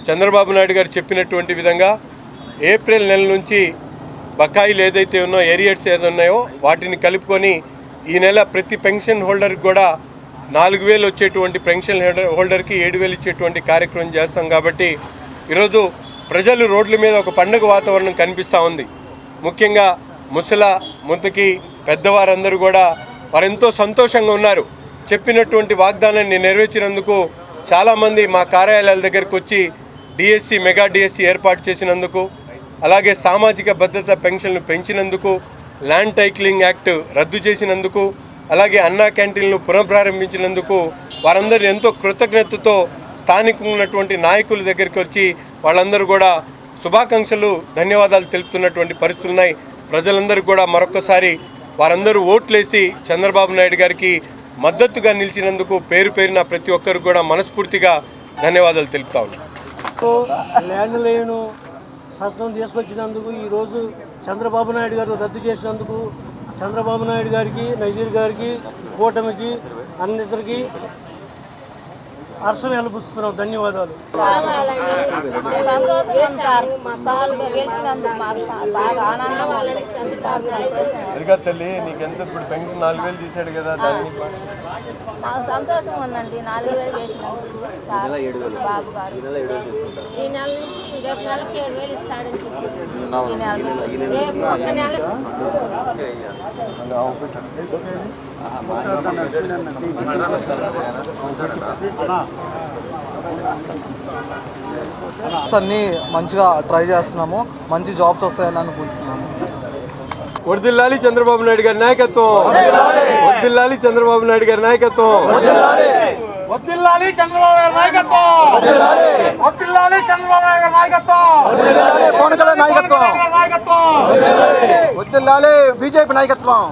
చంద్రబాబు నాయుడు గారు చెప్పినటువంటి విధంగా ఏప్రిల్ నెల నుంచి బకాయిలు ఏదైతే ఉన్నాయో ఏరియర్స్ ఏదో ఉన్నాయో వాటిని కలుపుకొని ఈ నెల ప్రతి పెన్షన్ హోల్డర్కి కూడా 4,000 వచ్చేటువంటి పెన్షన్ హోల్డర్కి 7,000 ఇచ్చేటువంటి కార్యక్రమం చేస్తాం. కాబట్టి ఈరోజు ప్రజలు రోడ్ల మీద ఒక పండుగ వాతావరణం కనిపిస్తూ ఉంది. ముఖ్యంగా ముతకి పెద్దవారందరూ కూడా వారెంతో సంతోషంగా ఉన్నారు. చెప్పినటువంటి వాగ్దానాన్ని నెరవేర్చినందుకు చాలామంది మా కార్యాలయాల దగ్గరకు వచ్చి డిఎస్సి మెగా డిఎస్సి ఏర్పాటు చేసినందుకు, అలాగే సామాజిక భద్రత పెన్షన్లు పెంచినందుకు, ల్యాండ్ టైటిలింగ్ యాక్ట్ రద్దు చేసినందుకు, అలాగే అన్నా క్యాంటీన్లు పునఃప్రారంభించినందుకు వారందరూ ఎంతో కృతజ్ఞతతో స్థానికంగా ఉన్నటువంటి నాయకుల దగ్గరికి వచ్చి వాళ్ళందరూ కూడా శుభాకాంక్షలు ధన్యవాదాలు తెలుపుతున్నటువంటి పరిస్థితులు ఉన్నాయి. ప్రజలందరూ కూడా మరొకసారి వారందరూ ఓట్లేసి చంద్రబాబు నాయుడు గారికి మద్దతుగా నిలిచినందుకు పేరు పేరున ప్రతి ఒక్కరు కూడా మనస్ఫూర్తిగా ధన్యవాదాలు తెలుపుతా ఉన్నాను. ల్యాండ్ లైను చట్టం తీసుకొచ్చినందుకు, ఈరోజు చంద్రబాబు నాయుడు గారు రద్దు చేసినందుకు చంద్రబాబు నాయుడు గారికి, నజీర్ గారికి, కూటమికి అన్నిటికీ హర్షం వెలుపుస్తున్నాం. ధన్యవాదాలు. తల్లి నీకెంత ఇప్పుడు పెన్షన్ 4,000 తీసాడు కదా, దాన్ని మాకు సంతోషం ఉందండి. 4,000 చేసినందుకు బాబు గారు ఈ నెల నుంచి రేపు నెలకి 7,000 ఇస్తాడని అన్నీ మంచిగా ట్రై చేస్తున్నాము. మంచి జాబ్స్ వస్తాయని అనుకుంటున్నాము. వర్ధిల్లాలి చంద్రబాబు నాయుడు గారి నాయకత్వం, వర్ధిల్లాలి చంద్రబాబు నాయుడు గారి నాయకత్వం, వర్ధిల్లాలి చంద్రబాబు గారి నాయకత్వం, వర్ధిల్లాలి చంద్రబాబు గారి నాయకత్వం, పవన్ కళ్యాణ్ నాయకత్వం, నాయకత్వం, వర్ధిల్లాలి బీజేపీ నాయకత్వం.